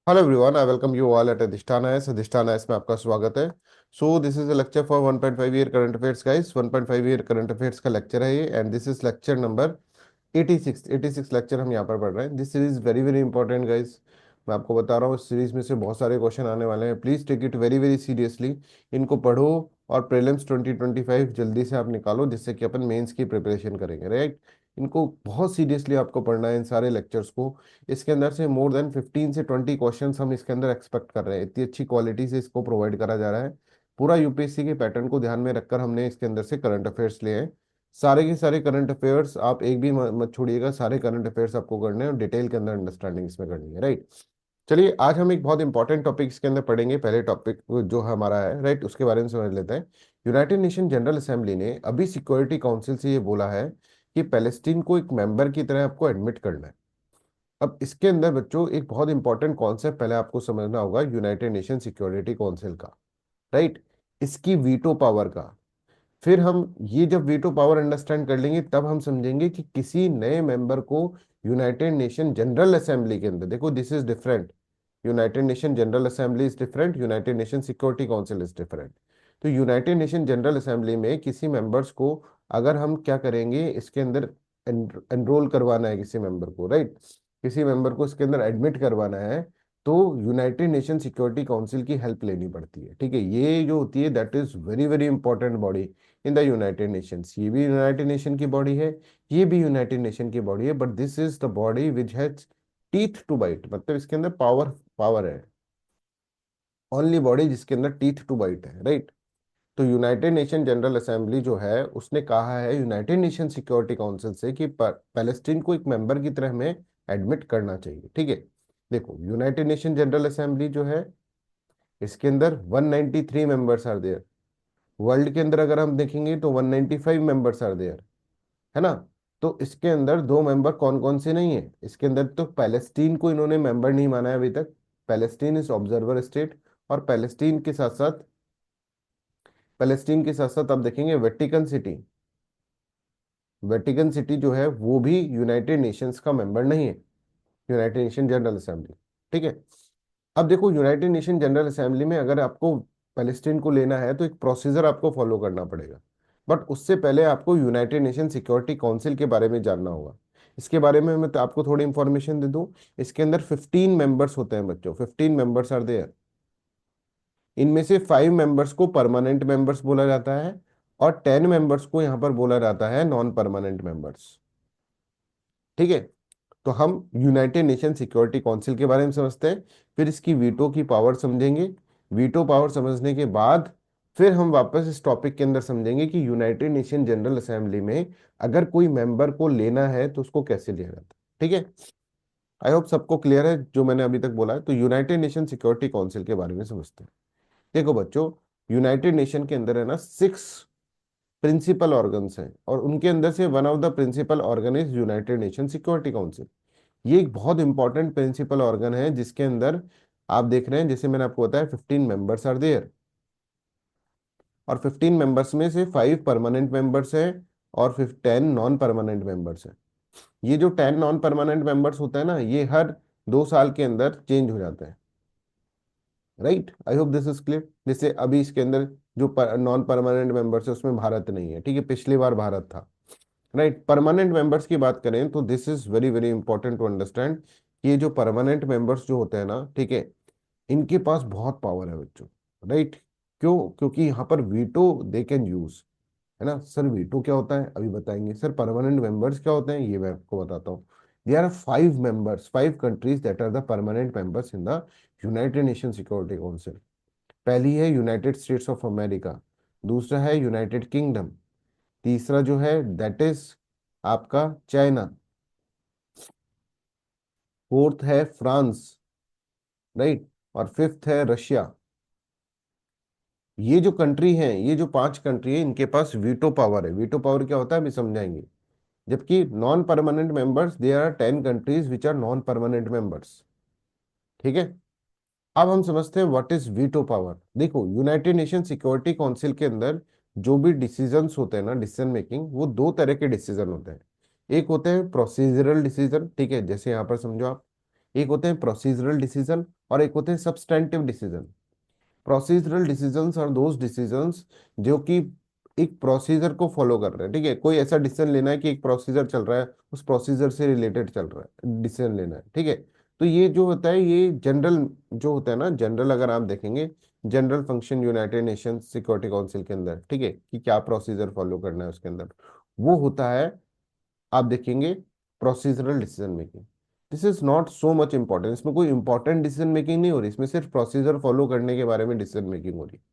Hello everyone, I welcome you all at अधिष्ठान S में आपका स्वागत है। So this is a lecture for 1.5 year current affairs guys. 1.5 year current affairs का lecture है ये, and this is lecture number 86 lecture हम यहाँ पर पढ़ रहे हैं। This series very very important guys. मैं आपको बता रहा हूँ, इस सीरीज में से बहुत सारे क्वेश्चन आने वाले हैं। Please take it very very seriously. इनको पढ़ो और प्रीलिम्स 2025 जल्दी से आप निकालो, जिससे कि अपन मेंस की प्रिपरेशन करेंगे, राइट। इनको बहुत सीरियसली आपको पढ़ना है, इन सारे लेक्चर्स को। इसके अंदर से मोर देन 15 से 20 क्वेश्चन हम इसके अंदर एक्सपेक्ट कर रहे हैं। इतनी अच्छी क्वालिटी से इसको प्रोवाइड करा जा रहा है। पूरा यूपीएससी के पैटर्न को ध्यान में रखकर हमने इसके अंदर से करंट अफेयर्स लिए हैं। सारे के सारे करंट अफेयर्स आप एक भी मत छोड़िएगा, सारे करंट अफेयर्स आपको करने हैं और डिटेल के अंदर अंडरस्टैंडिंग इसमें करनी है, राइट। चलिए, आज हम एक बहुत इंपॉर्टेंट टॉपिक इसके अंदर पढ़ेंगे। पहले टॉपिक जो हमारा है, राइट, उसके बारे में समझ लेते हैं। यूनाइटेड नेशन जनरल असेंबली ने अभी सिक्योरिटी काउंसिल से ये बोला है कि पैलेस्टीन को एक मेंबर की तरह आपको एडमिट करना है। अब इसके अंदर बच्चों एक बहुत इंपॉर्टेंट कॉन्सेप्ट पहले आपको समझना होगा यूनाइटेड नेशन सिक्योरिटी काउंसिल का, राइट, इसकी वीटो पावर का। फिर हम ये जब वीटो पावर अंडरस्टैंड कर लेंगे, तब हम समझेंगे कि किसी नए मेंबर को यूनाइटेड नेशन जनरल असेंबली के अंदर, देखो this is different. United nation General assembly is different, United Nation Security council is different. तो यूनाइटेड नेशन जनरल असेंबली में किसी मेंबर्स को अगर हम क्या करेंगे, इसके अंदर एनरोल करवाना है किसी मेंबर को, राइट, किसी मेंबर को इसके अंदर एडमिट करवाना है, तो यूनाइटेड नेशन सिक्योरिटी काउंसिल की हेल्प लेनी पड़ती है, ठीक है। ये जो होती है that is very very important body in the United Nations. ये भी यूनाइटेड नेशन की बॉडी है, ये भी यूनाइटेड नेशन की बॉडी है, but this is the body which has teeth to bite, मतलब इसके अंदर पावर पावर है। ओनली बॉडी जिसके अंदर टीथ टू बाइट है, राइट। तो यूनाइटेड नेशन जनरल असेंबली जो है, उसने कहा है यूनाइटेड नेशन सिक्योरिटी काउंसिल से कि पैलेस्टीन को एक मेंबर की तरह में एडमिट करना चाहिए, ठीक है। देखो, यूनाइटेड नेशन जनरल असेंबली जो है, इसके अंदर 193 मेंबर्स आर देयर। वर्ल्ड के अंदर अगर हम देखेंगे तो 195 मेंबर्स आर देयर, है ना। तो इसके अंदर दो मेंबर कौन कौन से नहीं है, इसके अंदर तो पैलेस्टीन को इन्होंने मेंबर नहीं माना है अभी तक। Palestine is observer state. और पैलेस्टीन के साथ साथ आप देखेंगे वेटिकन सिटी। वेटिकन सिटी जो है वो भी यूनाइटेड नेशंस का मेंबर नहीं है, यूनाइटेड नेशन जनरल असेंबली, ठीक है। अब देखो, यूनाइटेड नेशन जनरल असेंबली में अगर आपको पैलेस्टीन को लेना है तो एक प्रोसीजर आपको फॉलो करना पड़ेगा। बट उससे पहले आपको यूनाइटेड नेशन सिक्योरिटी काउंसिल के बारे में जानना होगा। इसके बारे में मैं तो आपको थोड़ी इंफॉर्मेशन दे दूं। इसके अंदर 15 मेंबर्स होते हैं बच्चों, 15 मेंबर्स आर देयर। इनमें से 5 मेंबर्स को परमानेंट मेंबर्स बोला जाता है, और 10 मेंबर्स को यहाँ पर बोला जाता है नॉन परमानेंट मेंबर्स, ठीक है। तो हम यूनाइटेड नेशन सिक्योरिटी काउंसिल के बारे में समझते हैं, फिर इसकी वीटो की पावर समझेंगे। वीटो पावर समझने के बाद फिर हम वापस इस टॉपिक के अंदर समझेंगे कि यूनाइटेड नेशन जनरल असेंबली में अगर कोई मेंबर को लेना है तो उसको कैसे लिया जाता है, ठीक है। आई होप सबको क्लियर है जो मैंने अभी तक बोला है। तो यूनाइटेड नेशन सिक्योरिटी काउंसिल के बारे में समझते हैं। देखो बच्चों, यूनाइटेड नेशन के अंदर है ना 6 प्रिंसिपल ऑर्गन्स हैं, और उनके अंदर से one of the principal organ is United Nation Security Council. ये एक बहुत इंपॉर्टेंट प्रिंसिपल ऑर्गन है, जिसके अंदर आप देख रहे हैं, जैसे मैंने आपको बताया 15 मेंबर्स आर देयर। और 15 मेंबर्स में से 5 परमानेंट मेंबर्स हैं, और फिर 10 नॉन परमानेंट मेंबर्स हैं। ये जो 10 नॉन परमानेंट मेंबर्स होता है ना, ये हर 2 साल के अंदर चेंज हो जाता है, right. I hope this is clear. जैसे अभी इसके अंदर जो नॉन परमानेंट मेंबर्स है उसमें भारत नहीं है, ठीक है, पिछली बार भारत था, राइट। परमानेंट मेंबर्स की बात करें तो this is very very important to understand कि ये जो परमानेंट मेंबर्स जो होते हैं ना, ठीक है, इनके पास बहुत पावर है बच्चों, राइट। क्यों? क्योंकि यहाँ पर वीटो दे कैन यूज, है ना। सर वीटो क्या होता है अभी बताएंगे। सर परमानेंट मेंबर्स क्या होते हैं ये मैं आपको बताता हूँ। There are 5 members, 5 countries that are the permanent members in the United Nation Security Council. पहली है यूनाइटेड स्टेट्स ऑफ अमेरिका, दूसरा है यूनाइटेड किंगडम, तीसरा जो है दैट इज आपका चाइना, फोर्थ है फ्रांस, राइट, और फिफ्थ है रशिया। ये जो कंट्री है, ये जो 5 कंट्री है, इनके पास वीटो पावर है। वीटो पावर क्या होता है अभी समझाएंगे। जबकि non permanent members, there are 10 countries which are non permanent members, ठीक है। अब हम समझते हैं व्हाट इज वीटो पावर। देखो, यूनाइटेड नेशन सिक्योरिटी काउंसिल के अंदर जो भी डिसीजंस होते हैं ना, डिसीजन मेकिंग, वो 2 तरह के डिसीजन होते हैं। एक होते हैं प्रोसीजरल डिसीजन, ठीक है, जैसे यहाँ पर समझो आप, एक होते हैं प्रोसीजरल डिसीजन और एक होते हैं substantive decision. Procedural decisions are those decisions जो कि एक प्रोसीजर को फॉलो कर रहे हैं, ठीक है। कोई ऐसा डिसीजन लेना है कि एक प्रोसीजर चल रहा है, उस प्रोसीजर से रिलेटेड चल रहा है डिसीजन लेना है, ठीक है। तो ये जो होता है ये जनरल जो होता है ना, जनरल अगर आप देखेंगे general function United Nation Security Council के अंदर, ठीक है, कि क्या प्रोसीजर फॉलो करना है उसके अंदर, वो होता है आप देखेंगे procedural decision making. This is not so much important, इसमें कोई इंपॉर्टेंट डिसीजन मेकिंग नहीं हो रही, इसमें सिर्फ प्रोसीजर फॉलो करने के बारे में डिसीजन मेकिंग हो रही है।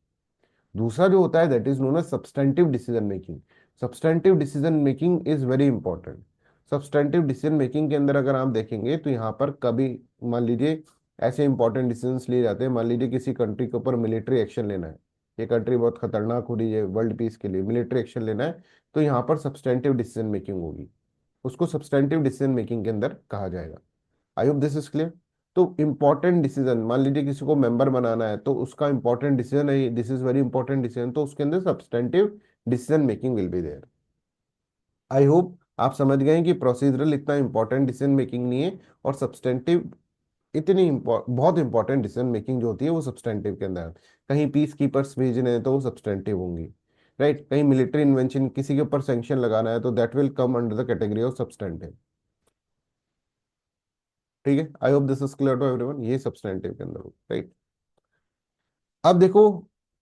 दूसरा जो होता है that is known as substantive decision making. Substantive decision making is very important. Substantive decision making के अंदर अगर आप देखेंगे तो यहाँ पर कभी मान लीजिए ऐसे इंपॉर्टेंट डिसीजंस लिए जाते हैं, मान लीजिए किसी कंट्री के ऊपर मिलिट्री एक्शन लेना है, ये कंट्री बहुत खतरनाक हो रही है वर्ल्ड पीस के लिए, मिलिट्री एक्शन लेना है, तो यहाँ पर सब्सटेंटिव डिसीजन मेकिंग होगी, उसको सब्सटेंटिव डिसीजन मेकिंग के अंदर कहा जाएगा। I hope this is clear. तो इंपॉर्टेंट डिसीजन, मान लीजिए किसी को मेंबर बनाना है तो उसका इंपॉर्टेंट डिसीजन है, this is very important decision, तो उसके अंदर substantive decision making will be there. I hope आप समझ गए हैं कि प्रोसीजरल इतना इंपॉर्टेंट डिसीजन मेकिंग नहीं है और सब्सटेंटिव इतनी बहुत इंपॉर्टेंट डिसीजन मेकिंग जो होती है वो सब्सटेंटिव के अंदर है। कहीं पीस कीपर्स भेजने हैं तो वो सब्सटेंटिव होंगी, राइट। कहीं मिलिट्री इन्वेंशन किसी के ऊपर सैंक्शन लगाना है तो that will come under the category of substantive, ठीक है। I hope this is clear to everyone, ये सब्सटेंटिव के अंदर हो, राइट। अब देखो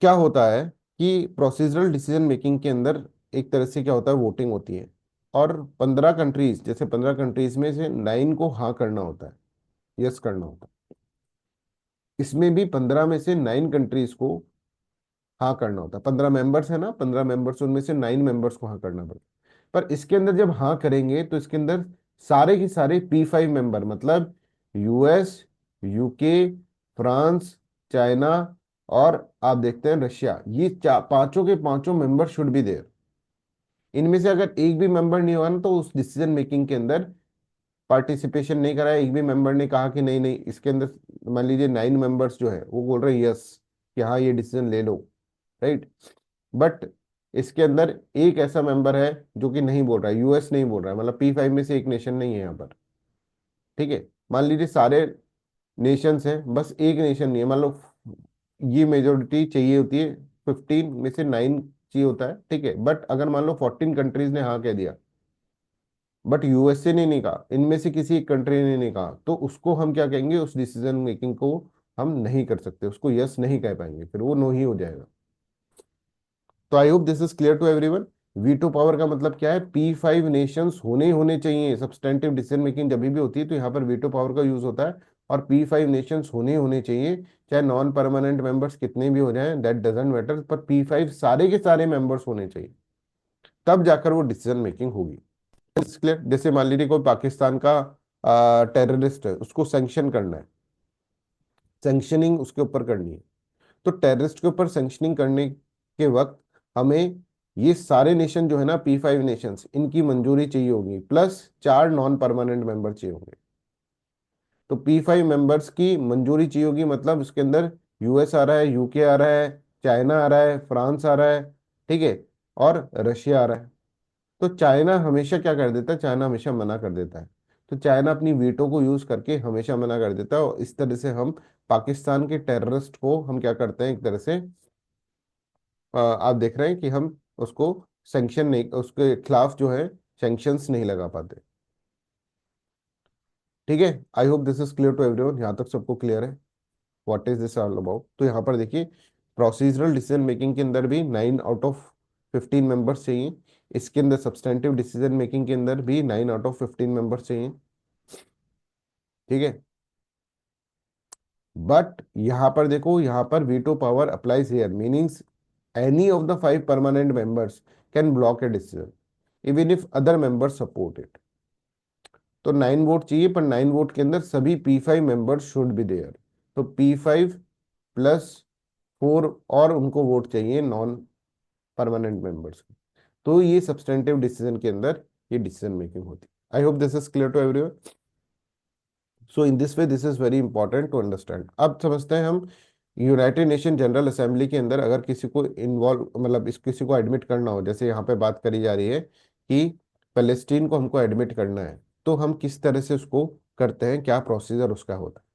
क्या होता है कि प्रोसीजरल डिसीजन मेकिंग के अंदर एक तरह से क्या होता है, वोटिंग होती है और 15 कंट्रीज, जैसे 15 कंट्रीज में से 9 को हाँ करना होता है, यस करना होता है। इसमें भी 15 में से 9 कंट्रीज को हाँ करना होता है। 15 मेंबर्स है ना, 15 मेंबर्स, उनमें से 9 मेंबर्स को हाँ करना पड़ता है। पर इसके अंदर जब हाँ करेंगे तो इसके अंदर सारे के सारे P5 मेंबर, मतलब यूएस, यूके, फ्रांस, चाइना और आप देखते हैं रशिया, ये पांचों के पांचों मेंबर शुड बी देयर। इनमें से अगर एक भी मेंबर नहीं हुआ ना तो उस डिसीजन मेकिंग के अंदर पार्टिसिपेशन नहीं करा है, एक भी मेंबर ने कहा कि नहीं नहीं इसके अंदर, मान लीजिए 9 मेंबर्स जो है वो बोल रहे हैं यस कि हाँ ये डिसीजन ले लो, राइट। बट इसके अंदर एक ऐसा मेंबर है जो कि नहीं बोल रहा है, यूएस नहीं बोल रहा है, मतलब P5 में से एक नेशन नहीं है यहाँ पर, ठीक है। मान लीजिए सारे नेशंस हैं, बस एक नेशन नहीं है, मान लो ये मेजोरिटी चाहिए होती है, 15 में से 9 चाहिए होता है, ठीक है। बट अगर मान लो 14 कंट्रीज ने हाँ कह दिया बट यूएसए ने नहीं कहा, इनमें से किसी एक कंट्री ने नहीं कहा, तो उसको हम क्या कहेंगे, उस डिसीजन मेकिंग को हम नहीं कर सकते, उसको यस नहीं कह पाएंगे, फिर वो नो ही हो जाएगा। तो I hope this is clear to everyone. Veto power का मतलब क्या है, P5 नेशंस होने ही होने चाहिए। सब्सटेंटिव डिसीजन मेकिंग जब भी होती है तो यहाँ पर वीटो पावर का यूज होता है और P5 नेशंस होने ही होने चाहिए, चाहे नॉन परमानेंट मेंबर्स कितने भी हो जाएं, दैट डजेंट मैटर, पर P5 सारे के सारे मेंबर्स होने चाहिए, तब जाकर वो डिसीजन मेकिंग होगी। क्लियर। जैसे मान लीजिए कोई पाकिस्तान का टेररिस्ट है, उसको सैंक्शन करना है, सैंक्शनिंग उसके ऊपर करनी है, तो टेररिस्ट के ऊपर सैंक्शनिंग करने के वक्त हमें ये सारे नेशन जो है ना, P5 नेशंस, इनकी मंजूरी चाहिए होगी, प्लस 4 नॉन परमानेंट मेंबर चाहिए होंगे। तो P5 मेंबर्स की मंजूरी चाहिए होगी, मतलब इसके अंदर यूएस आ रहा है, यूके आ रहा है, चाइना आ रहा है, फ्रांस आ रहा है, ठीक है, और रशिया आ रहा है। तो चाइना हमेशा क्या कर देता है, चाइना हमेशा मना कर देता है। तो चाइना अपनी वीटो को यूज करके हमेशा मना कर देता है, और इस तरह से हम पाकिस्तान के टेररिस्ट को हम क्या करते हैं, एक तरह से आप देख रहे हैं कि हम उसको सैंक्शन नहीं, उसके खिलाफ जो है सैंक्शंस नहीं लगा पाते, ठीक है। I hope this is clear to everyone, यहाँ तक सबको क्लियर है what is this all about. तो यहाँ पर देखिए प्रोसीजरल डिसीजन मेकिंग के अंदर भी 9 आउट ऑफ 15 मेंबर्स चाहिए, इसके अंदर सब्सटेंटिव डिसीजन मेकिंग के अंदर भी 9 आउट ऑफ 15 मेंबर्स चाहिए, ठीक है। बट यहाँ पर देखो, यहाँ पर veto power applies here, meanings any of the 5 permanent members can block a decision even if other members support it. तो 9 वोट चाहिए, पर 9 वोट के अंदर सभी P5 members should be there. तो P5 प्लस 4 और उनको वोट चाहिए नॉन परमानेंट मेंबर्स। तो ये सब्सटेंटिव डिसीजन के अंदर ये डिसीजन मेकिंग होती है। I hope this is clear to everyone. So in this way this is very important to understand. अब समझते हैं हम यूनाइटेड नेशन जनरल असेंबली के अंदर अगर किसी को इन्वॉल्व, मतलब इस किसी को एडमिट करना हो, जैसे यहाँ पे बात करी जा रही है कि पैलेस्टीन को हमको एडमिट करना है, तो हम किस तरह से उसको करते हैं, क्या प्रोसीजर उसका होता है।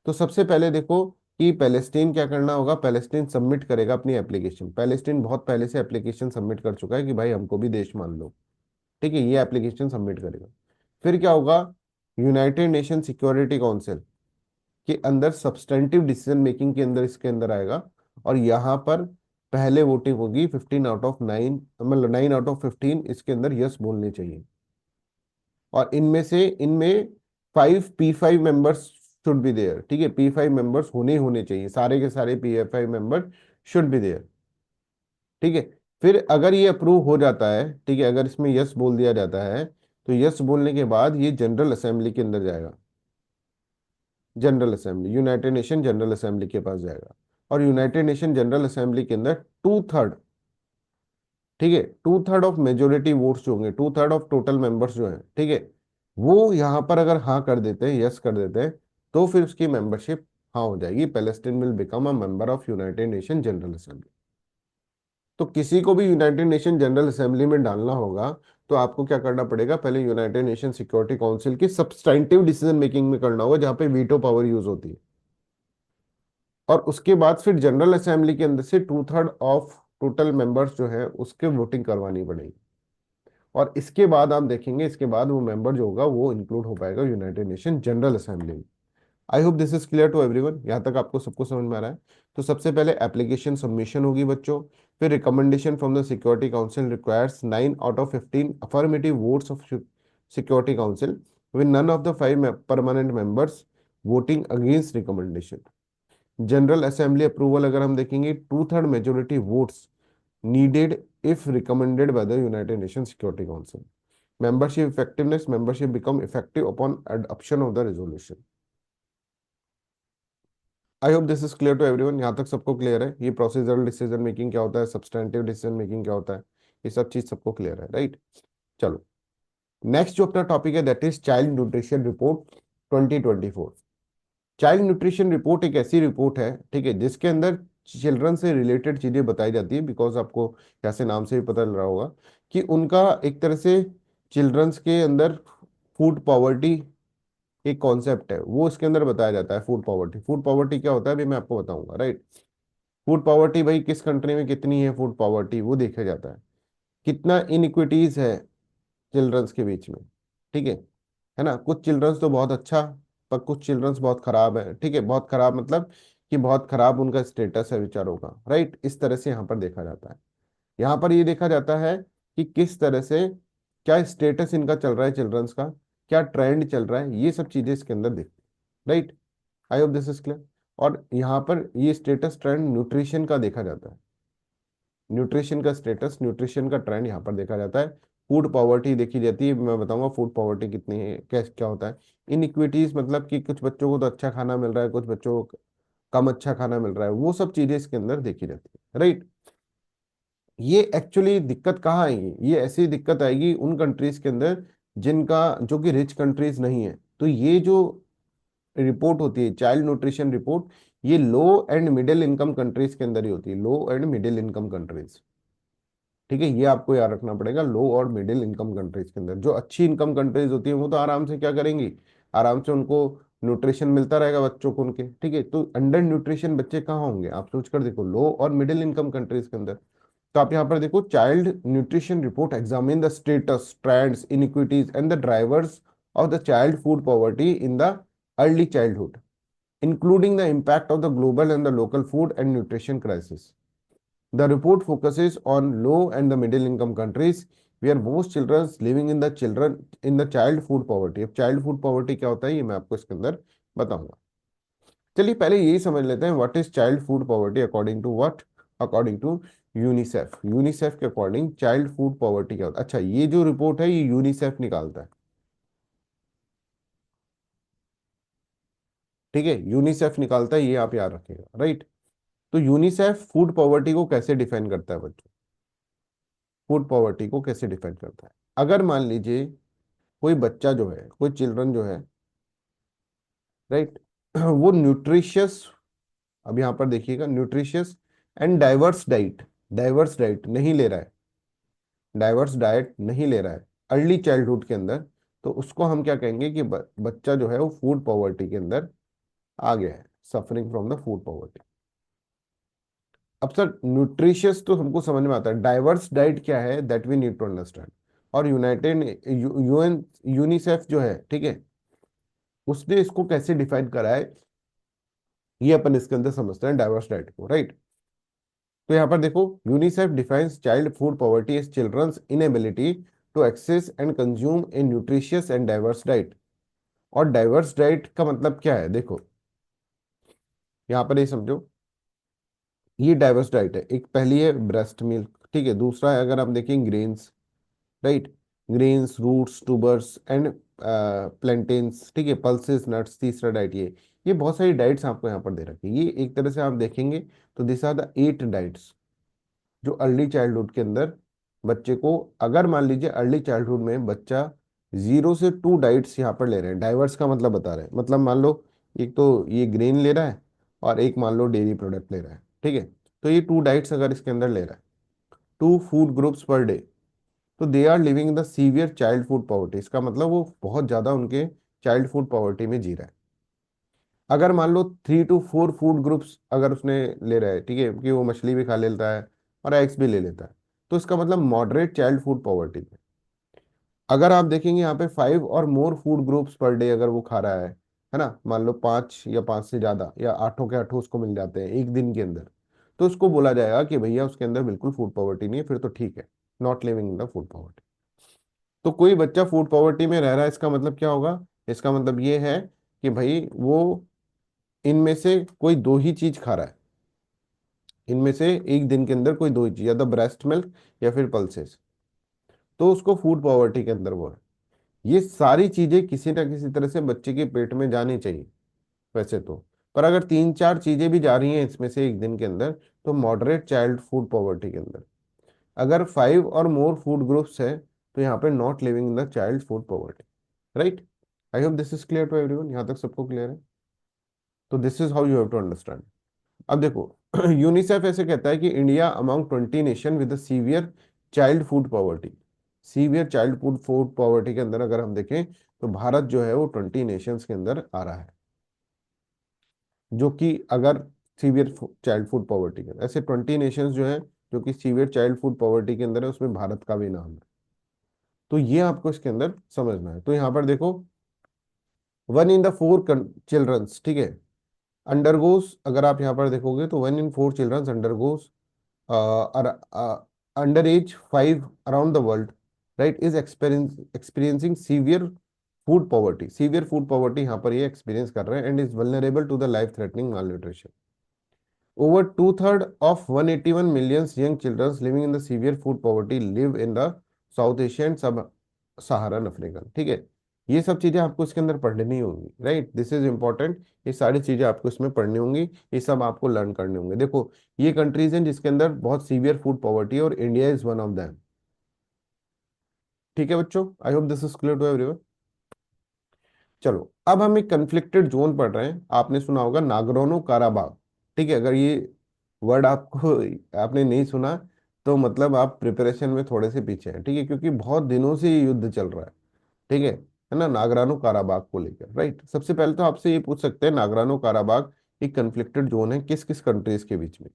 तो सबसे पहले देखो कि पैलेस्टीन क्या करना होगा, पैलेस्टीन सबमिट करेगा अपनी एप्लीकेशन। पैलेस्टीन बहुत पहले से एप्लीकेशन सबमिट कर चुका है कि भाई हमको भी देश मान लो, ठीक है, ये एप्लीकेशन सबमिट करेगा। फिर क्या होगा, यूनाइटेड नेशन सिक्योरिटी काउंसिल के अंदर सब्सटेंटिव डिसीजन मेकिंग के अंदर इसके अंदर आएगा, और यहाँ पर पहले वोटिंग होगी 15 आउट ऑफ 9, मतलब 9 आउट ऑफ 15 इसके अंदर यस बोलने चाहिए। और इनमें 5 P5 members should be there, ठीक है, P5 मेंबर्स होने ही होने चाहिए, सारे के सारे P5 member should be there, ठीक है। फिर अगर ये अप्रूव हो जाता है, ठीक है, अगर इसमें यस बोल दिया जाता है, तो यस बोलने के बाद ये जनरल असेंबली के अंदर जाएगा, general assembly, United nation General assembly के पास जाएगा। और यूनाइटेड नेशन जनरल असेंबली के अंदर 2/3, ठीक है, 2/3 ऑफ मेजोरिटी वोट्स जो होंगे, 2/3 ऑफ टोटल मेंबर्स जो हैं, ठीक है, वो यहाँ पर अगर हाँ कर देते हैं, यस कर देते हैं, तो फिर उसकी मेंबरशिप हाँ हो जाएगी, Palestine will become a member of United nation General assembly. तो किसी को भी यूनाइटेड नेशन जनरल असेंबली में डालना होगा, तो आपको क्या करना पड़ेगा, पहले यूनाइटेड नेशन सिक्योरिटी काउंसिल की सब्सटेंटिव डिसीजन मेकिंग में करना होगा, जहां पे वीटो पावर यूज होती है। और उसके बाद फिर जनरल असेंबली के अंदर से 2/3 ऑफ टोटल मेंबर्स जो है उसके वोटिंग करवानी पड़ेगी। और इसके बाद आप देखेंगे, इसके बाद वो मेंबर जो होगा वो इंक्लूड हो पाएगा यूनाइटेड नेशन जनरल असेंबली में। I hope this is clear to everyone, यहाँ तक आपको सबको समझ में आ रहा है। तो सबसे पहले एप्लीकेशन सबमिशन होगी बच्चों, फिर recommendation from the Security Council requires 9 out of 15 affirmative votes of Security Council with none of the 5 permanent members voting against recommendation. General Assembly approval अगर हम देखेंगे, 2/3 majority votes needed if recommended by the United Nations Security Council. Membership effectiveness, membership become effective upon adoption of the resolution. I hope this is clear to everyone, यहाँ तक सबको clear है, ये procedural decision making क्या होता है, substantive decision making क्या होता है, ये सब चीज सबको क्लियर है, राइट। चलो, नेक्स्ट जो अपना टॉपिक है that is child nutrition report 2024। Child nutrition report एक ऐसी रिपोर्ट है, ठीक है, जिसके अंदर चिल्ड्रन से रिलेटेड चीजें बताई जाती है, बिकॉज आपको कैसे नाम से भी पता चल रहा होगा कि उनका एक तरह से चिल्ड्रंस के अंदर फूड पॉवर्टी एक कॉन्सेप्ट है, वो इसके अंदर बताया जाता है। फूड पॉवर्टी, फूड पॉवर्टी क्या होता है अभी मैं आपको बताऊंगा, राइट। फूड पॉवर्टी भाई किस कंट्री में कितनी है फूड पॉवर्टी, वो देखा जाता है। कितना इनइक्विटीज है चिल्ड्रंस के बीच में, ठीक है ना। कुछ चिल्ड्रंस तो बहुत अच्छा, पर कुछ चिल्ड्रंस बहुत खराब है, ठीक है, बहुत खराब मतलब कि बहुत खराब उनका स्टेटस है बेचारों का, राइट। इस तरह से यहाँ पर देखा जाता है। यहाँ पर ये देखा जाता है कि किस तरह से क्या स्टेटस इनका चल रहा है चिल्ड्रंस का, क्या ट्रेंड चल रहा है, ये सब चीजें इसके अंदर देखते हैं, right. I hope this is clear. और यहाँ पर ये स्टेटस ट्रेंड न्यूट्रिशन का देखा जाता है, न्यूट्रिशन का स्टेटस, न्यूट्रिशन का ट्रेंड यहाँ पर देखा जाता है। फूड पॉवर्टी देखी जाती है, मैं बताऊंगा फूड पॉवर्टी कितनी है, क्या क्या होता है। इनइक्विटीज मतलब कि कुछ बच्चों को तो अच्छा खाना मिल रहा है, कुछ बच्चों को कम अच्छा खाना मिल रहा है, वो सब चीजें इसके अंदर देखी जाती है, राइट। ये एक्चुअली दिक्कत कहाँ आएगी, ये ऐसी दिक्कत आएगी उन कंट्रीज के अंदर जिनका, जो कि रिच कंट्रीज नहीं है। तो ये जो रिपोर्ट होती है चाइल्ड न्यूट्रिशन रिपोर्ट, ये लो एंड मिडिल इनकम कंट्रीज के अंदर ही होती है, लो एंड मिडिल इनकम कंट्रीज, ठीक है। ये आपको याद रखना पड़ेगा, लो और मिडिल इनकम कंट्रीज के अंदर। जो अच्छी इनकम कंट्रीज होती है वो तो आराम से क्या करेंगी, आराम से उनको न्यूट्रिशन मिलता रहेगा बच्चों को उनके, ठीक है। तो अंडर न्यूट्रिशन बच्चे कहाँ होंगे, आप सोच कर देखो, लो और मिडिल इनकम कंट्रीज के अंदर। तो आप यहाँ पर देखो, child nutrition report examine the status, trends, inequities and the drivers of the child food poverty in the early childhood, including the impact of the global and the local food and nutrition crisis. The report focuses on low and the middle income countries where most children living in the child food poverty. अब child food poverty क्या होता है ये मैं आपको इसके अंदर बताऊंगा। चलिए पहले यही समझ लेते हैं, what is child food poverty according to what, according to UNICEF. UNICEF के अकॉर्डिंग चाइल्ड फूड पॉवर्टी क्या होता है। अच्छा, ये जो रिपोर्ट है ये यूनिसेफ निकालता है, ठीक है, यूनिसेफ निकालता है, ये आप याद रखिएगा, राइट। तो यूनिसेफ फूड पॉवर्टी को कैसे डिफाइन करता है बच्चों, फूड पॉवर्टी को कैसे डिफाइन करता है। अगर मान लीजिए कोई बच्चा जो है, कोई चिल्ड्रन जो है, राइट, वो न्यूट्रिशियस, अब यहाँ पर देखिएगा, nutritious and diverse diet, diverse diet नहीं ले रहा है, डाइवर्स डाइट नहीं ले रहा है अर्ली चाइल्डहुड के अंदर, तो उसको हम क्या कहेंगे कि बच्चा जो है वो फूड पॉवर्टी के अंदर आ गया है, suffering from the food poverty. अब सर न्यूट्रिशियस तो हमको समझ में आता है, डाइवर्स डाइट क्या है that we need to understand. और यूनाइटेड यूएन यूनिसेफ जो है, ठीक है, उसने इसको कैसे डिफाइन करा है, ये अपन इसके अंदर समझते हैं डाइवर्स डाइट को, राइट। तो यहाँ पर देखो, UNICEF defines child food poverty as children's inability to access and consume a nutritious and diverse diet. और डाइवर्स डाइट का मतलब क्या है, देखो यहाँ पर ये समझो, ये डाइवर्स डाइट है। एक पहली है ब्रेस्ट मिल्क, ठीक है, दूसरा है अगर आप देखें grains, right, grains, roots, tubers and plantains, ठीक है, पल्सेस, नट्स, तीसरा डाइट ये बहुत सारी डाइट्स आपको यहाँ पर दे रखी है। ये एक तरह से आप देखेंगे तो दिस आर द 8 डाइट्स जो अर्ली चाइल्डहुड के अंदर बच्चे को, अगर मान लीजिए अर्ली चाइल्डहुड में बच्चा 0 से 2 डाइट्स यहाँ पर ले रहे हैं, डाइवर्स का मतलब बता रहे हैं, मतलब मान लो एक तो ये ग्रेन ले रहा है और एक मान लो डेयरी प्रोडक्ट ले रहा है, ठीक है, तो ये 2 डाइट्स अगर इसके अंदर ले रहा है, 2 फूड ग्रुप्स पर डे, तो they are living the severe child food poverty. इसका मतलब वो बहुत ज्यादा उनके चाइल्ड फूड पॉवर्टी में जी रहा है। अगर मान लो 3 to 4 फूड ग्रुप्स अगर उसने ले रहा है, ठीक है, कि वो मछली भी खा लेता है और एग्स भी ले लेता है, तो इसका मतलब मॉडरेट चाइल्ड फूड पॉवर्टी में। अगर आप देखेंगे यहाँ पे 5 और more food groups per day अगर वो खा रहा है ना, मान लो 5 या 5 से ज्यादा या 8 के 8 उसको मिल जाते हैं एक दिन के अंदर, तो उसको बोला जाएगा कि भैया उसके अंदर बिल्कुल फूड पॉवर्टी नहीं है, फिर तो ठीक है, not living in the food poverty. तो कोई बच्चा फूड पॉवर्टी में रह रहा है, इसका मतलब क्या होगा, इसका मतलब ये है कि भाई वो इनमें से कोई दो ही चीज खा रहा है, इनमें से एक दिन के अंदर कोई दो ही चीज, या तो ब्रेस्ट मिल्क या फिर पल्सेस, तो उसको फूड पॉवर्टी के अंदर वो है। ये सारी चीजें किसी ना किसी तरह से बच्चे के पेट में जानी चाहिए वैसे तो, पर अगर 3 4 चीजें भी जा रही हैं इसमें से एक दिन के अंदर, तो मॉडरेट चाइल्ड फूड पॉवर्टी के अंदर। अगर 5 और मोर फूड ग्रुप्स है, तो यहाँ पे not living in the child food poverty, right. I hope this is clear to everyone, यहाँ तक सबको क्लियर है। तो this is how you have to understand. अब देखो, यूनिसेफ ऐसे कहता है कि India among 20 nation with severe child food poverty, severe child food food poverty के अंदर अगर हम देखें, तो भारत जो है वो 20 नेशंस के अंदर आ रहा है, जो कि अगर सीवियर चाइल्ड फूड पॉवर्टी के ऐसे 20 नेशंस जो है जो कि सीवियर चाइल्ड फूड पॉवर्टी के अंदर है, उसमें भारत का भी नाम है। तो ये आपको इसके अंदर समझना है। तो यहाँ पर देखो, 1 in the 4 चिल्ड्रंस, ठीक है, अंडरगोस, अगर आप यहाँ पर देखोगे तो 1 in 4 childrens undergoes under age 5 around the world, right, is experiencing severe food poverty. Severe food poverty यहाँ पर ये एक्सपीरियंस कर रहे हैं and is vulnerable to the life threatening malnutrition. Over two-thirds of 181 million young children living in the severe food poverty live in the South Asia and Sub-Saharan Africa, ठीक है। ये सब चीजें आपको इसके अंदर पढ़नी होंगी, राइट, दिस इज इंपॉर्टेंट। ये सारी चीजें आपको इसमें पढ़नी होंगी, ये सब आपको लर्न करने होंगे। देखो, ये कंट्रीज हैं जिसके अंदर बहुत सीवियर फूड पॉवर्टी है और India is one of them, ठीक है बच्चों। I hope this is clear to everyone. चलो, अब हम एक कन्फ्लिक्टेड जोन पढ़ रहे हैं। आपने सुना होगा नागोर्नो काराबाग, ठीक है, अगर ये वर्ड आपको आपने नहीं सुना, तो मतलब आप प्रिपरेशन में थोड़े से पीछे हैं, ठीक है, क्योंकि बहुत दिनों से ये युद्ध चल रहा है, ठीक है ना, नागरानो काराबाग को लेकर, राइट। सबसे पहले तो आपसे ये पूछ सकते हैं, नागरानो काराबाग एक कन्फ्लिक्टेड जोन है किस किस कंट्रीज के बीच में।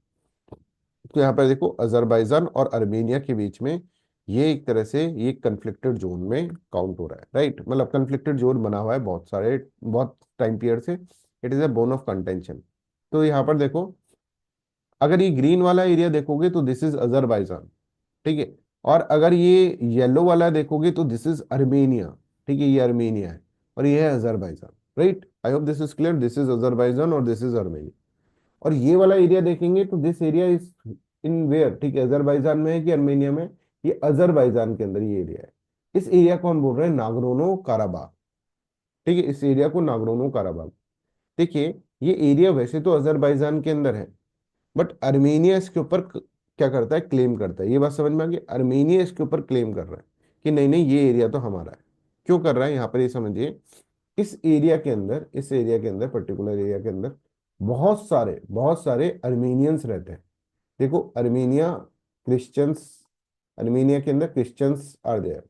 तो यहाँ पर देखो, अजरबैजान और अर्मेनिया के बीच में ये एक तरह से ये कन्फ्लिक्टेड जोन में काउंट हो रहा है, राइट, मतलब कन्फ्लिक्टेड जोन बना हुआ है बहुत टाइम पीरियड से। It is a bone of contention. तो यहाँ पर देखो, अगर ये ग्रीन वाला एरिया देखोगे तो दिस इज अजरबैजान, ठीक है, और अगर ये येलो वाला देखोगे तो दिस इज अर्मेनिया, ठीक है, ये अर्मेनिया है और ये है Azerbaijan, right. I hope this is clear, this is Azerbaijan और दिस इज अर्मेनिया। और ये वाला एरिया देखेंगे तो this area is in where, ठीक है, अजरबैजान में है कि अर्मेनिया में, ये अजरबैजान के अंदर ये एरिया है। इस एरिया को हम बोल रहे हैं नागोर्नो काराबाग, ठीक है, इस एरिया को नागोर्नो काराबाग। देखिए, ये एरिया वैसे तो अजरबैजान के अंदर है, बट अर्मेनिया इसके ऊपर क्या करता है, क्लेम करता है। ये बात समझ में आ गई, अर्मेनिया इसके ऊपर क्लेम कर रहा है कि नहीं नहीं, ये एरिया तो हमारा है। क्यों कर रहा है, यहाँ पर ये समझिए, इस एरिया के अंदर पर्टिकुलर एरिया के अंदर बहुत सारे अर्मेनियंस रहते हैं। देखो, क्रिश्चियंस अर्मेनिया के अंदर क्रिश्चियंस आर देयर,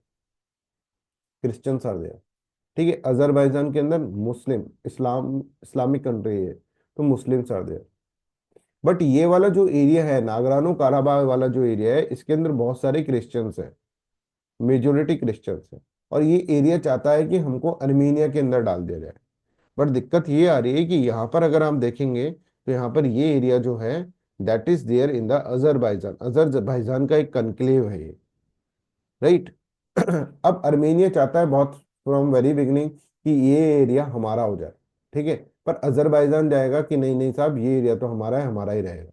ठीक है, अजरबैजान के अंदर मुस्लिम इस्लामिक कंट्री है, तो मुस्लिम्स आर देयर। बट ये वाला जो एरिया है, नागरानो काराबाग वाला जो एरिया है, इसके अंदर बहुत सारे क्रिश्चियंस हैं, मेजोरिटी क्रिश्चियंस है। और ये एरिया चाहता है कि हमको अर्मीनिया के अंदर डाल दिया जाए। बट दिक्कत ये आ रही है कि यहाँ पर अगर हम देखेंगे तो यहाँ पर ये एरिया जो है, that is there in the Azerbaijan. Azerbaijan का एक कनक्लेव है ये, राइट। अब अर्मेनिया चाहता है बहुत फ्रॉम वेरी बिगिनिंग कि ये एरिया हमारा हो जाए, ठीक है। पर अजरबैजान जाएगा कि नहीं नहीं साहब, ये एरिया तो हमारा है, हमारा ही रहेगा।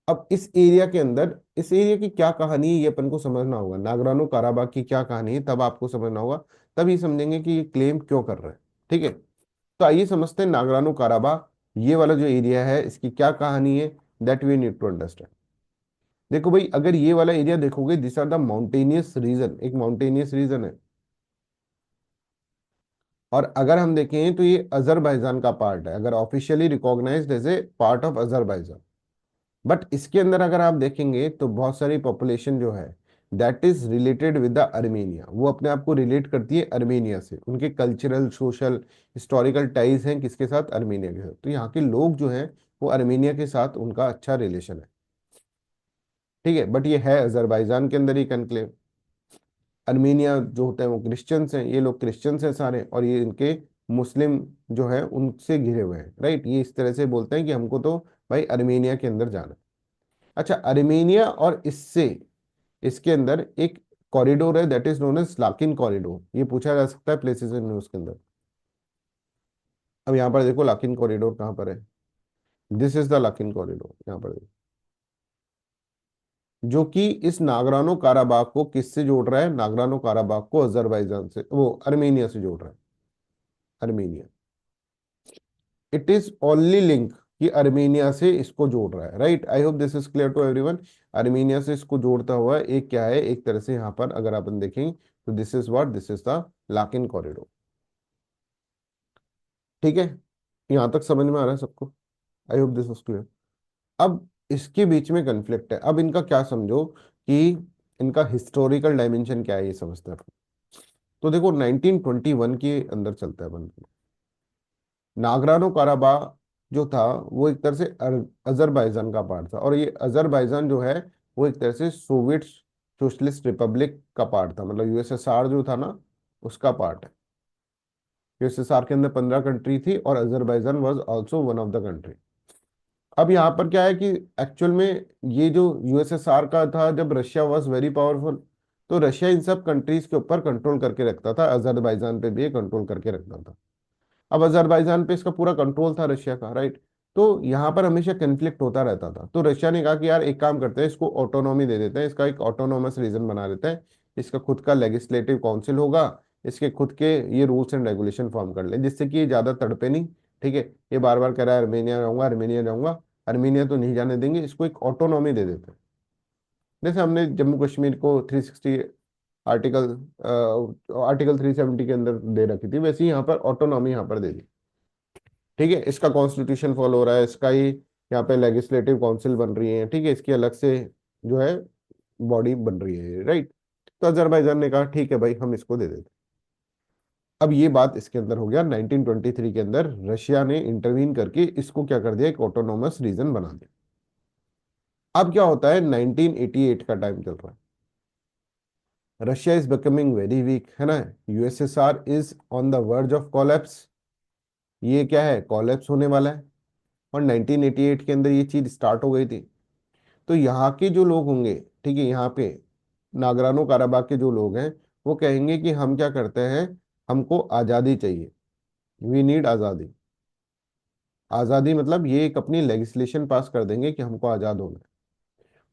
अब इस एरिया के अंदर, इस एरिया की क्या कहानी है ये अपन को समझना होगा, नागरानो काराबाग की क्या कहानी है तब आपको समझना होगा। तभी समझेंगे कि ये क्लेम क्यों कर रहे हैं, ठीक है। तो आइए समझते हैं नागरानो काराबाग ये वाला जो एरिया है, इसकी क्या कहानी है, that we need to understand. देखो भाई, अगर ये वाला एरिया देखोगे, this are the mountainous region, एक माउंटेनियस रीजन है। और अगर हम देखें तो ये अजरबैजान का पार्ट है, अगर officially recognised as a part of Azerbaijan. But इसके अंदर अगर आप देखेंगे तो बहुत सारी पॉपुलेशन जो है, that is related with the Armenia, वो अपने आप को रिलेट करती है अर्मेनिया से। उनके कल्चरल, सोशल, हिस्टोरिकल टाइज हैं किसके साथ, अर्मेनिया के साथ। तो यहाँ के लोग जो हैं वो अर्मेनिया के साथ उनका अच्छा रिलेशन है, ठीक है। बट ये है अजरबैजान के अंदर ही कनक्लेव। अर्मीनिया जो होते हैं वो क्रिश्चियंस हैं, ये लोग क्रिश्चियंस हैं सारे, और ये इनके मुस्लिम जो है उनसे घिरे हुए हैं, राइट। ये इस तरह से बोलते हैं कि हमको तो भाई अर्मीनिया के अंदर जाना है। अच्छा, अर्मीनिया और इससे, इसके अंदर एक कॉरिडोर है, that is known as Lachin corridor. ये पूछा जा सकता है प्लेसेस इन न्यूज के अंदर। अब यहाँ पर देखो लाकिन कॉरिडोर कहाँ पर है, this is the Lachin corridor, यहाँ पर देखो। जो कि इस नागरानो काराबाग को किससे जोड़ रहा है, नागरानो काराबाग को अजरबैजान से, वो अर्मेनिया से जोड़ रहा है, Armenia. It is only link कि अर्मेनिया से इसको जोड़ रहा है, right. I hope this is clear to everyone. Armenia से इसको जोड़ता हुआ एक क्या है, एक तरह से यहाँ पर अगर अपन देखें तो this is what, this is the Lachin corridor, ठीक है। यहाँ तक समझ में आ रहा है सबको? आई होप दिस इज क्लियर। अब इसके बीच में कन्फ्लिक्ट है, अब इनका क्या समझो कि इनका हिस्टोरिकल डायमेंशन क्या है, ये समझते हैं अपन। तो देखो 1921 के अंदर चलता है अपन। नागरानो काराबा जो था वो एक तरह से अजरबैजान का पार्ट था, और ये अजरबैजान जो है वो एक तरह से सोवियत सोशलिस्ट रिपब्लिक का पार्ट था, मतलब यूएसएसआर जो था ना, उसका पार्ट है। यूएसएसआर के अंदर 15 कंट्री थी और Azerbaijan was also one of the country. अब यहाँ पर क्या है कि एक्चुअल में ये जो यूएसएसआर का था, जब रशिया वाज वेरी पावरफुल, तो रशिया इन सब कंट्रीज के ऊपर कंट्रोल करके रखता था, अजरबैजान पे भी कंट्रोल करके रखता था। अब अजरबैजान पे इसका पूरा कंट्रोल था रशिया का, राइट। तो यहाँ पर हमेशा कन्फ्लिक्ट होता रहता था। तो रशिया ने कहा कि यार एक काम करते हैं, इसको ऑटोनॉमी दे देते हैं, इसका एक ऑटोनोमस रीजन बना देते हैं, इसका खुद का लेजिस्लेटिव काउंसिल होगा, इसके खुद के ये रूल्स एंड रेगुलेशन फॉर्म कर लें, जिससे कि ये ज्यादा तड़पे नहीं, ठीक है। ये बार बार कह रहा है अर्मेनिया जाऊंगा, अर्मेनिया जाऊंगा, अर्मेनिया तो नहीं जाने देंगे, इसको एक ऑटोनॉमी दे देते हैं। जैसे हमने जम्मू कश्मीर को 360 आर्टिकल आर्टिकल 370 के अंदर दे रखी थी, वैसे ही यहाँ पर ऑटोनॉमी यहाँ पर दे दी, ठीक है। इसका कॉन्स्टिट्यूशन फॉलो हो रहा है, इसका ही यहाँ पे लेजिस्लेटिव काउंसिल बन रही है, ठीक है, इसकी अलग से जो है बॉडी बन रही है, राइट। तो अजरबैजान ने कहा ठीक है भाई, हम इसको दे देते। अब ये बात इसके अंदर हो गया 1923 के अंदर, रशिया ने इंटरवीन करके इसको क्या कर दिया, एक ऑटोनोमस रीजन बना दिया। अब क्या होता है, 1988 का टाइम चल रहा है, Russia is becoming very weak, है ना। USSR is on the verge of collapse, ये क्या है, कोलैप्स होने वाला है। और 1988 के अंदर ये चीज स्टार्ट हो गई थी। तो यहाँ के जो लोग होंगे, ठीक है, यहाँ पे नागरानो काराबाग के जो लोग हैं, वो कहेंगे कि हम क्या करते हैं, हमको आज़ादी चाहिए, वी नीड आज़ादी। आज़ादी मतलब ये एक अपनी लेजिस्लेशन पास कर देंगे कि हमको आज़ाद होना है।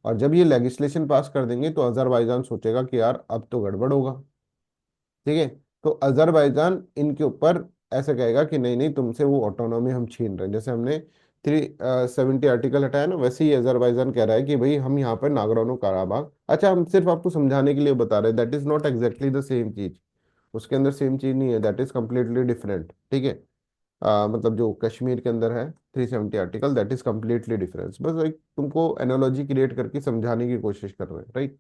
और जब ये लेजिस्लेशन पास कर देंगे तो अजरबैजान सोचेगा कि यार अब तो गड़बड़ होगा, ठीक है। तो अजरबैजान इनके ऊपर ऐसे कहेगा कि नहीं नहीं, तुमसे वो ऑटोनॉमी हम छीन रहे हैं। जैसे हमने 370 आर्टिकल हटाया ना, वैसे ही अजरबैजान कह रहा है कि भाई हम यहाँ पर नागरानो काराबाग, अच्छा हम सिर्फ आपको समझाने के लिए बता रहे हैं, that is not exactly the same चीज। उसके अंदर सेम चीज नहीं है, दैट इज कम्प्लीटली डिफरेंट, ठीक है। मतलब जो कश्मीर के अंदर है 370 article, that is completely difference. बस एक तुमको एनोलॉजी क्रिएट करके समझाने की कोशिश कर रहे हैं, राइट।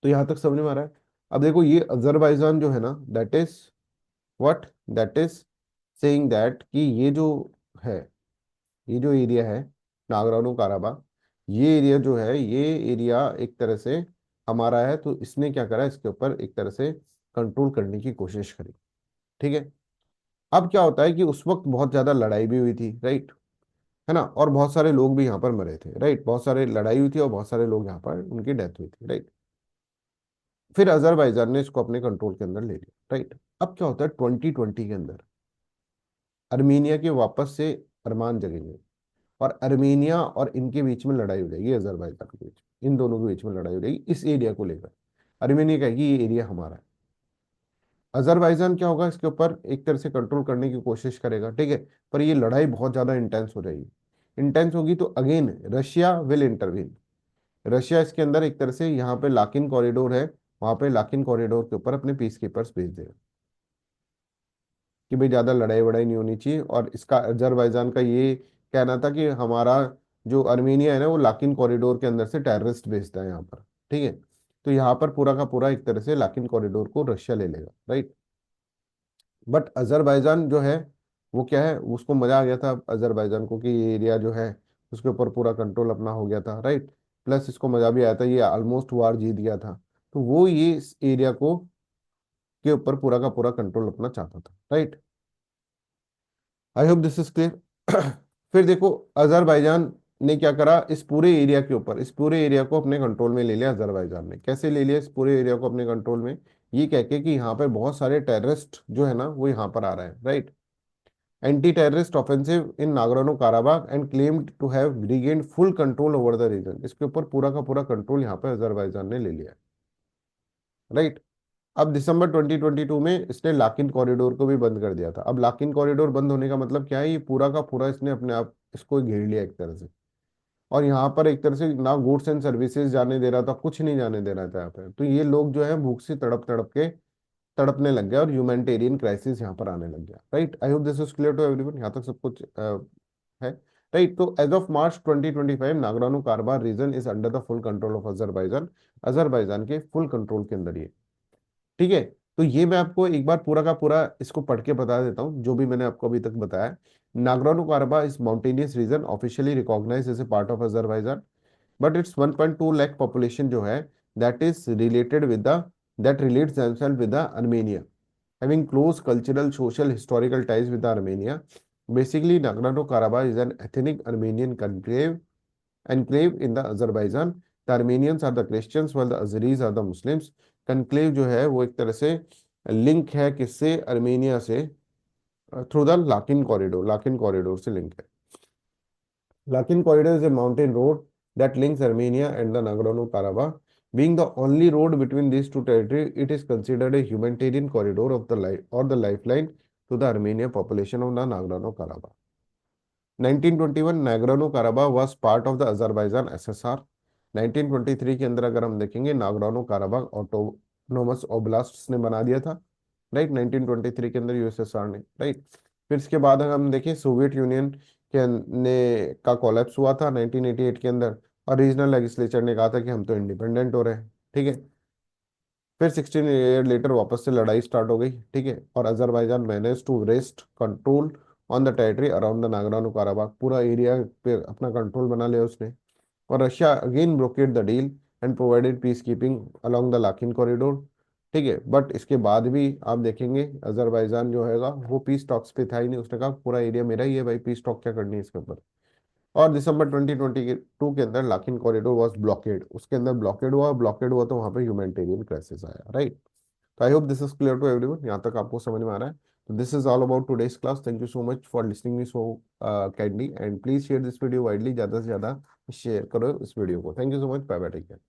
तो यहाँ तक समझ में आ रहा है। अब देखो ये अजरबैजान जो है ना, that is what, that is saying that कि ये जो है, ये जो एरिया है नागरानो काराबाग, ये एरिया जो है, ये एरिया एक तरह से हमारा है। तो इसने क्या करा, इसके ऊपर एक तरह से कंट्रोल करने की कोशिश करी। ठीक है। अब क्या होता है कि उस वक्त बहुत ज्यादा लड़ाई भी हुई थी, राइट, है ना, और बहुत सारे लोग भी यहाँ पर मरे थे, राइट, बहुत सारे लड़ाई हुई थी और बहुत सारे लोग यहाँ पर उनकी डेथ हुई थी, राइट। फिर अजरबैजान ने इसको अपने कंट्रोल के अंदर ले लिया, राइट। अब क्या होता है 2020 के अंदर अर्मीनिया के वापस से अरमान जगेंगे और अर्मीनिया और इनके बीच में लड़ाई हो जाएगी, अजरबैजान के बीच, इन दोनों के बीच में लड़ाई हो जाएगी इस एरिया को लेकर। अर्मीनिया कहेगी ये एरिया हमारा है। अजरबैजान क्या होगा, इसके ऊपर एक तरह से कंट्रोल करने की कोशिश करेगा, ठीक है। पर ये लड़ाई बहुत ज्यादा इंटेंस हो जाएगी। इंटेंस होगी तो again Russia will intervene. Russia इसके अंदर एक तरह से, यहाँ पे लाकिन कॉरिडोर है, वहां पे लाकिन कॉरिडोर के ऊपर अपने पीस कीपर्स भेज देगा कि भाई ज्यादा लड़ाई वड़ाई नहीं होनी चाहिए। और इसका अजरबैजान का ये कहना था कि हमारा जो अर्मीनिया है ना, वो लाकिन कॉरिडोर के अंदर से टेररिस्ट भेजता है यहाँ पर, ठीक है। तो यहाँ पर पूरा का पूरा एक तरह से लाकिन कॉरिडोर को रशिया ले लेगा, राइट। बट अजरबैजान जो है वो क्या है, उसको मजा आ गया था अजरबैजान को कि ये एरिया जो है उसके ऊपर पूरा कंट्रोल अपना हो गया था, राइट। प्लस इसको मजा भी आया था, ये ऑलमोस्ट वार जीत गया था। तो वो ये इस एरिया को के ऊपर पूरा का पूरा कंट्रोल अपना चाहता था, right. I hope this is clear. फिर देखो अजरबैजान ने क्या करा, इस पूरे एरिया के ऊपर, इस पूरे एरिया को अपने कंट्रोल में ले लिया अजरबैजान ने। कैसे ले लिया इस पूरे एरिया को अपने कंट्रोल में, ये कह के कि यहाँ पे बहुत सारे टेररिस्ट जो है ना वो यहाँ पर आ रहे हैं, right. Anti terrorist offensive in Nagorno Karabakh and claimed to have regained full control over the region. इसके ऊपर पूरा का पूरा कंट्रोल यहाँ पे अजरबैजान ने ले लिया, राइट। अब दिसंबर 2022 में इसने लाकिन कॉरिडोर को भी बंद कर दिया था। अब लाकिन कॉरिडोर बंद होने का मतलब क्या है, ये पूरा का पूरा इसने अपने आप इसको घेर लिया एक तरह से। और यहाँ पर एक तरह से ना गुड्स एंड सर्विसेज जाने दे रहा था, कुछ नहीं जाने दे रहा था यहाँ पे। तो ये लोग जो है भूख से तड़प तड़प के तड़पने लग गया और ह्यूमैनिटेरियन क्राइसिस यहाँ पर आने लग गया, right. I hope this is clear to everyone, यहाँ तक सब कुछ है, राइट। तो as of March 2025 Nagorno Karabakh region is under the full control of Azerbaijan. Azerbaijan के फुल कंट्रोल के अंदर ये, ठीक है। तो ये मैं आपको एक बार पूरा का पूरा इसको पढ़ के बता देता हूँ जो भी मैंने आपको अभी तक बताया। Nagorno Karabakh is mountainous region officially recognised as a part of Azerbaijan, but its 1.2 lakh population जो है that is related with the, that relates themself with the Armenia, having close cultural, social, historical ties with Armenia. Basically, Nagorno-Karabakh is an ethnic Armenian enclave in the Azerbaijan. The Armenians are the Christians while the Azeris are the Muslims. Conclave जो है वो एक तरह से link है किससे, Armenia से, through the Lachin corridor से लिंक है। Lachin corridor is a mountain road that links Armenia and the Nagorno-Karabakh. Being the only road between these two territories, it is considered a humanitarian corridor of the life or the lifeline to the Armenian population of the Nagorno-Karabakh. 1921 Nagorno-Karabakh was part of the Azerbaijan SSR. 1923 के अंदर अगर हम देखेंगे Nagorno काराबाग autonomous oblast ने बना दिया था, right. 1923 के अंदर यूएसएसआर ने, राइट। फिर इसके बाद अगर हम देखें सोवियत यूनियन के ने का कोलैप्स हुआ था 1988 के अंदर, और रीजनल लेजिस्लेचर ने कहा था कि हम तो इंडिपेंडेंट हो रहे हैं, ठीक है। फिर 16 ईयर लेटर वापस से लड़ाई स्टार्ट हो गई, ठीक है। और Azerbaijan manage to wrest control on the territory around the Nagorno Karabakh, पूरा एरिया पे अपना कंट्रोल बना लिया उसने। और Russia again brokered the deal and provided peacekeeping along the Lachin corridor, ठीक है। बट इसके बाद भी आप देखेंगे अजरबैजान जो हैगा वो पीस टॉक्स पे था ही नहीं, उसने कहा पूरा एरिया मेरा ही है भाई, पीस टॉक क्या करनी है इसके ऊपर। और दिसंबर 2022 के अंदर लाकिन कॉरिडोर वाज ब्लॉकेड, उसके अंदर ब्लॉकेड हुआ तो वहां पे ह्यूमैनिटेरियन क्राइसिस आया, राइट। तो I hope this is clear to everyone, यहाँ तक आपको समझ में आ रहा है। तो this is all about today's class. Thank you so much for listening me so kindly and please share this video widely, ज़्यादा से ज़्यादा शेयर करो इस वीडियो को। Thank you so much, bye bye, take care.